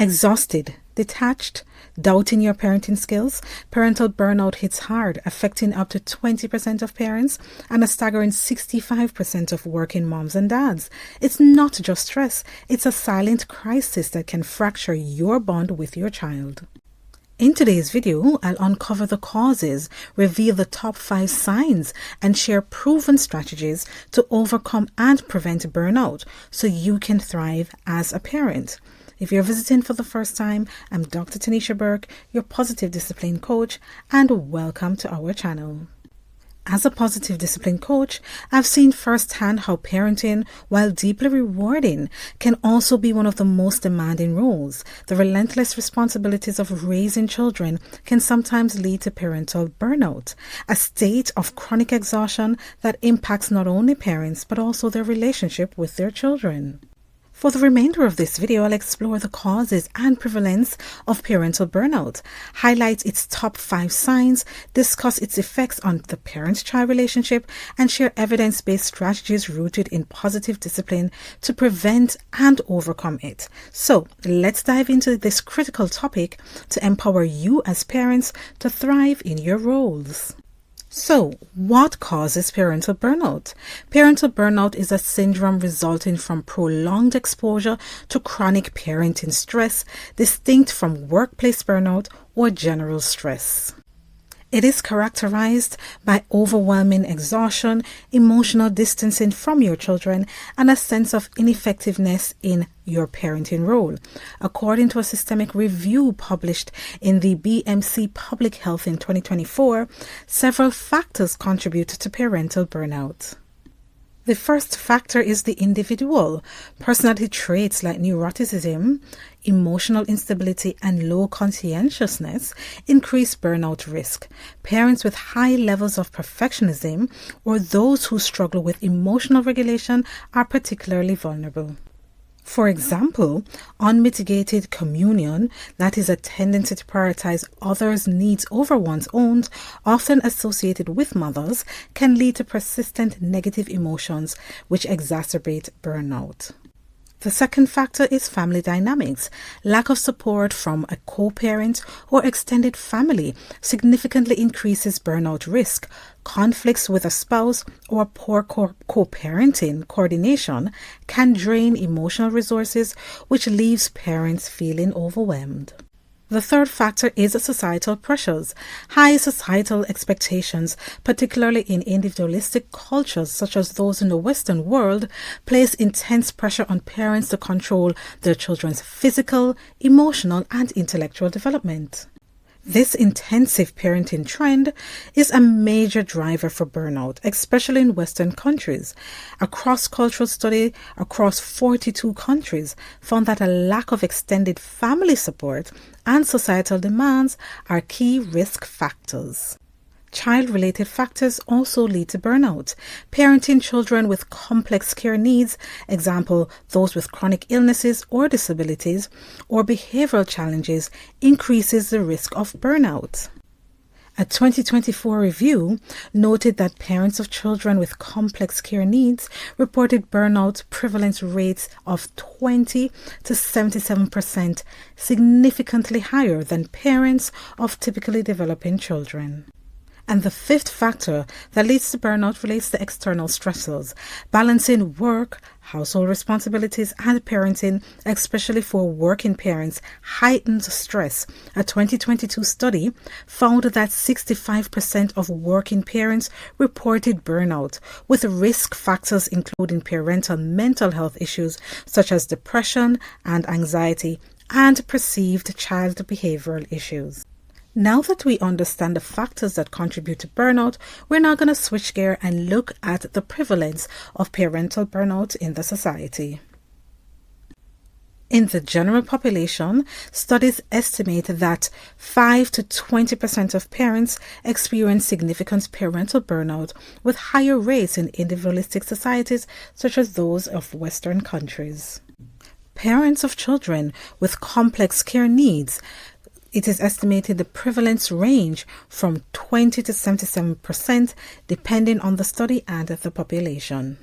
Exhausted, detached, doubting your parenting skills, parental burnout hits hard, affecting up to 20% of parents and a staggering 65% of working moms and dads. It's not just stress, it's a silent crisis that can fracture your bond with your child. In today's video, I'll uncover the causes, reveal the top 5 signs, and share proven strategies to overcome and prevent burnout so you can thrive as a parent. If you're visiting for the first time, I'm Dr. Tanisha Burke, your positive discipline coach, and welcome to our channel. As a positive discipline coach, I've seen firsthand how parenting, while deeply rewarding, can also be one of the most demanding roles. The relentless responsibilities of raising children can sometimes lead to parental burnout, a state of chronic exhaustion that impacts not only parents but also their relationship with their children. For the remainder of this video, I'll explore the causes and prevalence of parental burnout, highlight its top 5 signs, discuss its effects on the parent-child relationship, and share evidence-based strategies rooted in positive discipline to prevent and overcome it. So let's dive into this critical topic to empower you as parents to thrive in your roles. So, what causes parental burnout? Parental burnout is a syndrome resulting from prolonged exposure to chronic parenting stress, distinct from workplace burnout or general stress. It is characterized by overwhelming exhaustion, emotional distancing from your children, and a sense of ineffectiveness in your parenting role. According to a systemic review published in the BMC Public Health in 2024, several factors contribute to parental burnout. The first factor is the individual. Personality traits like neuroticism, emotional instability, and low conscientiousness increase burnout risk. Parents with high levels of perfectionism or those who struggle with emotional regulation are particularly vulnerable. For example, unmitigated communion, that is a tendency to prioritize others' needs over one's own, often associated with mothers, can lead to persistent negative emotions which exacerbate burnout. The second factor is family dynamics. Lack of support from a co-parent or extended family significantly increases burnout risk. Conflicts with a spouse or poor co-parenting coordination can drain emotional resources, which leaves parents feeling overwhelmed. The third factor is societal pressures. High societal expectations, particularly in individualistic cultures such as those in the Western world, place intense pressure on parents to control their children's physical, emotional, and intellectual development. This intensive parenting trend is a major driver for burnout, especially in Western countries. A cross-cultural study across 42 countries found that a lack of extended family support and societal demands are key risk factors. Child-related factors also lead to burnout. Parenting children with complex care needs, example, those with chronic illnesses or disabilities, or behavioral challenges, increases the risk of burnout. A 2024 review noted that parents of children with complex care needs reported burnout prevalence rates of 20 to 77%, significantly higher than parents of typically developing children. And the fifth factor that leads to burnout relates to external stressors. Balancing work, household responsibilities, and parenting, especially for working parents, heightens stress. A 2022 study found that 65% of working parents reported burnout, with risk factors including parental mental health issues such as depression and anxiety, and perceived child behavioral issues. Now that we understand the factors that contribute to burnout, we're now going to switch gear and look at the prevalence of parental burnout in the society. In the general population, studies estimate that 5 to 20% of parents experience significant parental burnout, with higher rates in individualistic societies such as those of Western countries. Parents of children with complex care needs, it is estimated the prevalence range from 20 to 77%, depending on the study and the population.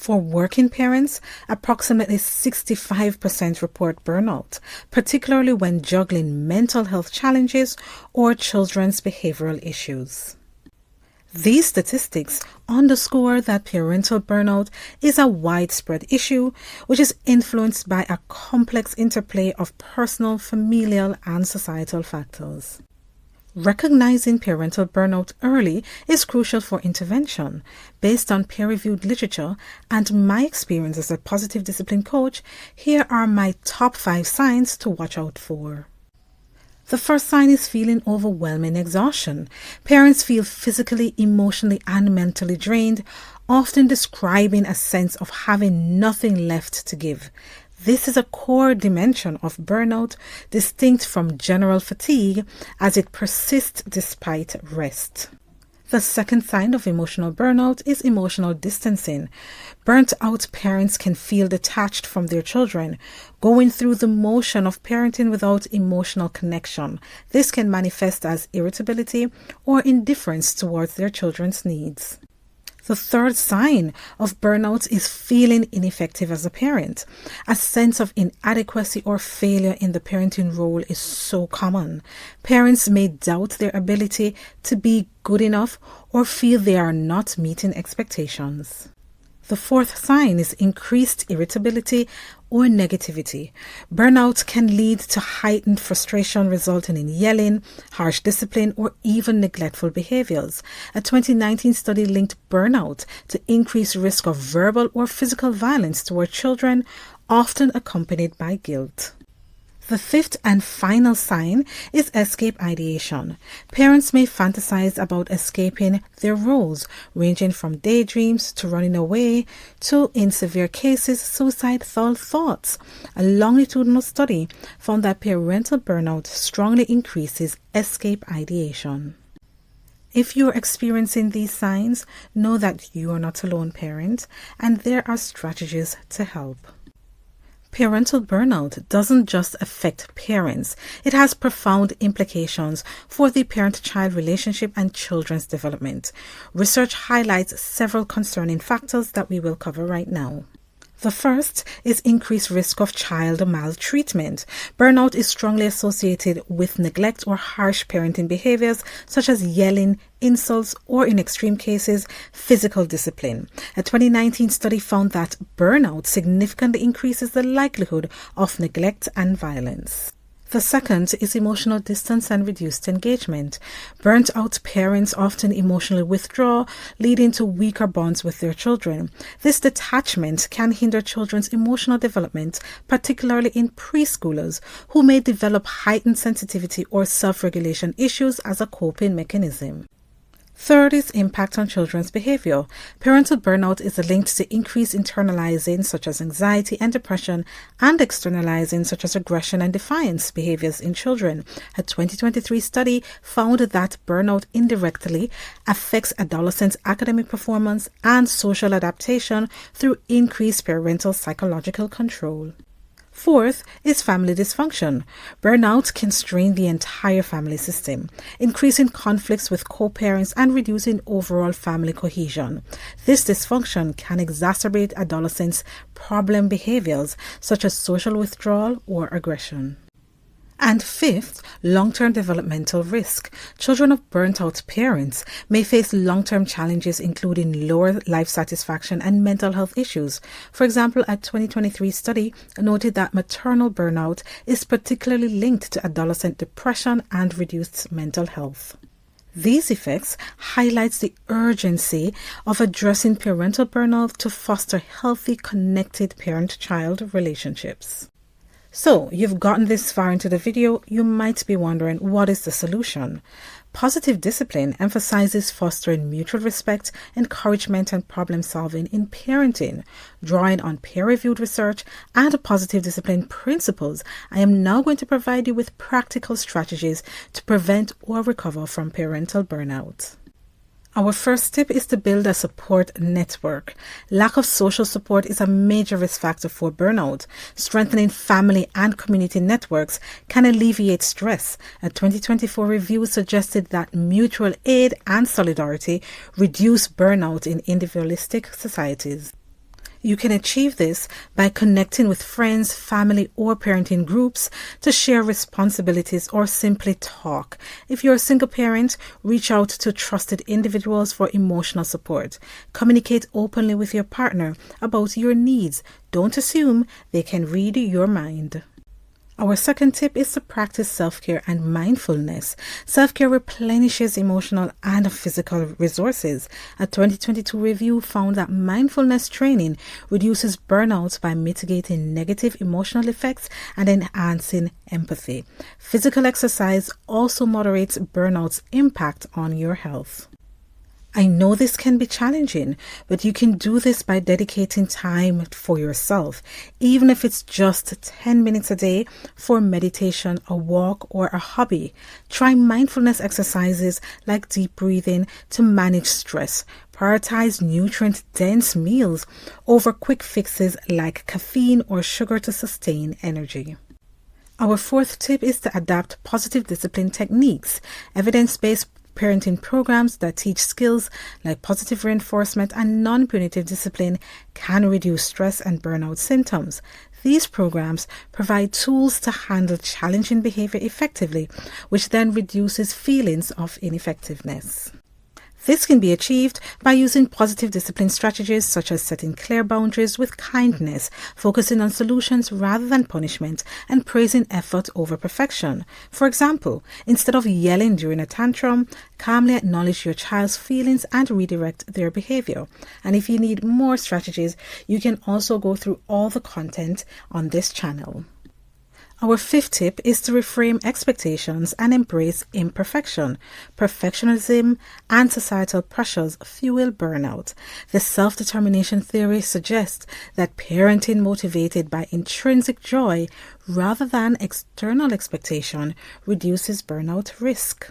For working parents, approximately 65% report burnout, particularly when juggling mental health challenges or children's behavioral issues. These statistics underscore that parental burnout is a widespread issue which is influenced by a complex interplay of personal, familial, and societal factors. Recognizing parental burnout early is crucial for intervention. Based on peer-reviewed literature and my experience as a positive discipline coach, here are my top 5 signs to watch out for. The first sign is feeling overwhelming exhaustion. Parents feel physically, emotionally, and mentally drained, often describing a sense of having nothing left to give. This is a core dimension of burnout, distinct from general fatigue, as it persists despite rest. The second sign of emotional burnout is emotional distancing. Burnt-out parents can feel detached from their children, going through the motion of parenting without emotional connection. This can manifest as irritability or indifference towards their children's needs. The third sign of burnout is feeling ineffective as a parent. A sense of inadequacy or failure in the parenting role is so common. Parents may doubt their ability to be good enough or feel they are not meeting expectations. The fourth sign is increased irritability or negativity. Burnout can lead to heightened frustration resulting in yelling, harsh discipline, or even neglectful behaviors. A 2019 study linked burnout to increased risk of verbal or physical violence toward children, often accompanied by guilt. The fifth and final sign is escape ideation. Parents may fantasize about escaping their roles, ranging from daydreams to running away to, in severe cases, suicidal thoughts. A longitudinal study found that parental burnout strongly increases escape ideation. If you're experiencing these signs, know that you are not alone, parent, and there are strategies to help. Parental burnout doesn't just affect parents. It has profound implications for the parent-child relationship and children's development. Research highlights several concerning factors that we will cover right now. The first is increased risk of child maltreatment. Burnout is strongly associated with neglect or harsh parenting behaviors such as yelling, insults, or in extreme cases, physical discipline. A 2019 study found that burnout significantly increases the likelihood of neglect and violence. The second is emotional distance and reduced engagement. Burnt-out parents often emotionally withdraw, leading to weaker bonds with their children. This detachment can hinder children's emotional development, particularly in preschoolers, who may develop heightened sensitivity or self-regulation issues as a coping mechanism. Third is impact on children's behavior. Parental burnout is linked to increased internalizing such as anxiety and depression and externalizing such as aggression and defiance behaviors in children. A 2023 study found that burnout indirectly affects adolescents' academic performance and social adaptation through increased parental psychological control. Fourth is family dysfunction. Burnout can strain the entire family system, increasing conflicts with co-parents and reducing overall family cohesion. This dysfunction can exacerbate adolescents' problem behaviors such as social withdrawal or aggression. And fifth, long-term developmental risk. Children of burnt-out parents may face long-term challenges including lower life satisfaction and mental health issues. For example, a 2023 study noted that maternal burnout is particularly linked to adolescent depression and reduced mental health. These effects highlights the urgency of addressing parental burnout to foster healthy, connected parent-child relationships. So, you've gotten this far into the video, you might be wondering, what is the solution? Positive discipline emphasizes fostering mutual respect, encouragement, and problem solving in parenting. Drawing on peer-reviewed research and positive discipline principles, I am now going to provide you with practical strategies to prevent or recover from parental burnout. Our first tip is to build a support network. Lack of social support is a major risk factor for burnout. Strengthening family and community networks can alleviate stress. A 2024 review suggested that mutual aid and solidarity reduce burnout in individualistic societies. You can achieve this by connecting with friends, family, or parenting groups to share responsibilities or simply talk. If you're a single parent, reach out to trusted individuals for emotional support. Communicate openly with your partner about your needs. Don't assume they can read your mind. Our second tip is to practice self-care and mindfulness. Self-care replenishes emotional and physical resources. A 2022 review found that mindfulness training reduces burnout by mitigating negative emotional effects and enhancing empathy. Physical exercise also moderates burnout's impact on your health. I know this can be challenging, but you can do this by dedicating time for yourself, even if it's just 10 minutes a day for meditation, a walk, or a hobby. Try mindfulness exercises like deep breathing to manage stress. Prioritize nutrient-dense meals over quick fixes like caffeine or sugar to sustain energy. Our fourth tip is to adapt positive discipline techniques. Evidence-based parenting programs that teach skills like positive reinforcement and non-punitive discipline can reduce stress and burnout symptoms. These programs provide tools to handle challenging behavior effectively, which then reduces feelings of ineffectiveness. This can be achieved by using positive discipline strategies such as setting clear boundaries with kindness, focusing on solutions rather than punishment, and praising effort over perfection. For example, instead of yelling during a tantrum, calmly acknowledge your child's feelings and redirect their behavior. And if you need more strategies, you can also go through all the content on this channel. Our fifth tip is to reframe expectations and embrace imperfection. Perfectionism and societal pressures fuel burnout. The self-determination theory suggests that parenting motivated by intrinsic joy rather than external expectation reduces burnout risk.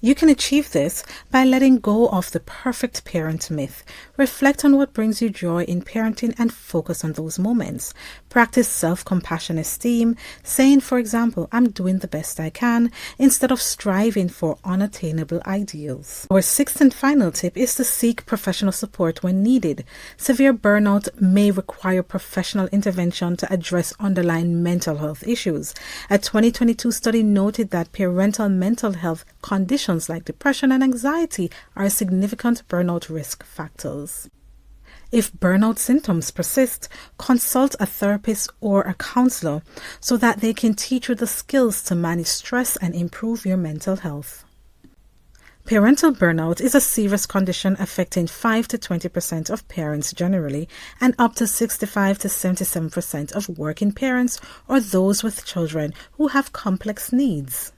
You can achieve this by letting go of the perfect parent myth. Reflect on what brings you joy in parenting and focus on those moments. Practice self-compassion esteem, saying, for example, I'm doing the best I can, instead of striving for unattainable ideals. Our sixth and final tip is to seek professional support when needed. Severe burnout may require professional intervention to address underlying mental health issues. A 2022 study noted that parental mental health conditions like depression and anxiety are significant burnout risk factors. If burnout symptoms persist, consult a therapist or a counselor so that they can teach you the skills to manage stress and improve your mental health. Parental burnout is a serious condition affecting 5 to 20% of parents generally and up to 65 to 77% of working parents or those with children who have complex needs.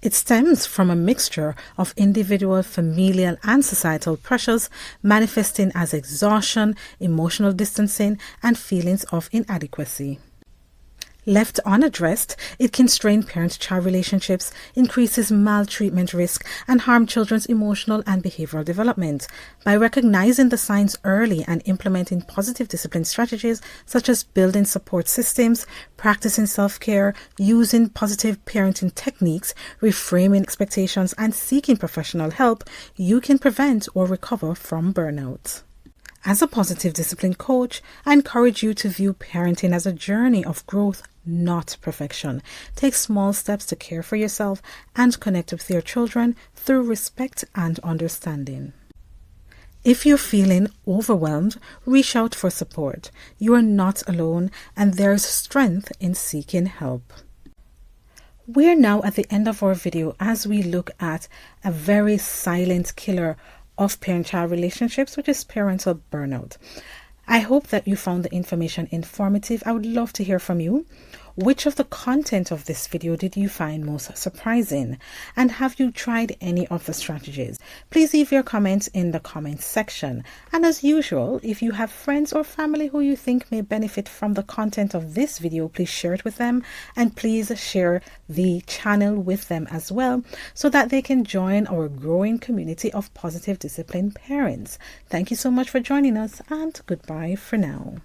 It stems from a mixture of individual, familial, and societal pressures manifesting as exhaustion, emotional distancing, and feelings of inadequacy. Left unaddressed, it can strain parent-child relationships, increases maltreatment risk, and harm children's emotional and behavioral development. By recognizing the signs early and implementing positive discipline strategies such as building support systems, practicing self-care, using positive parenting techniques, reframing expectations, and seeking professional help, you can prevent or recover from burnout. As a positive discipline coach, I encourage you to view parenting as a journey of growth, not perfection. Take small steps to care for yourself and connect with your children through respect and understanding. If you're feeling overwhelmed, reach out for support. You are not alone, and there's strength in seeking help. We're now at the end of our video as we look at a very silent killer of parent-child relationships, which is parental burnout. I hope that you found the information informative. I would love to hear from you. Which of the content of this video did you find most surprising? And have you tried any of the strategies? Please leave your comments in the comments section. And as usual, if you have friends or family who you think may benefit from the content of this video, please share it with them. And please share the channel with them as well so that they can join our growing community of positive discipline parents. Thank you so much for joining us, and goodbye for now.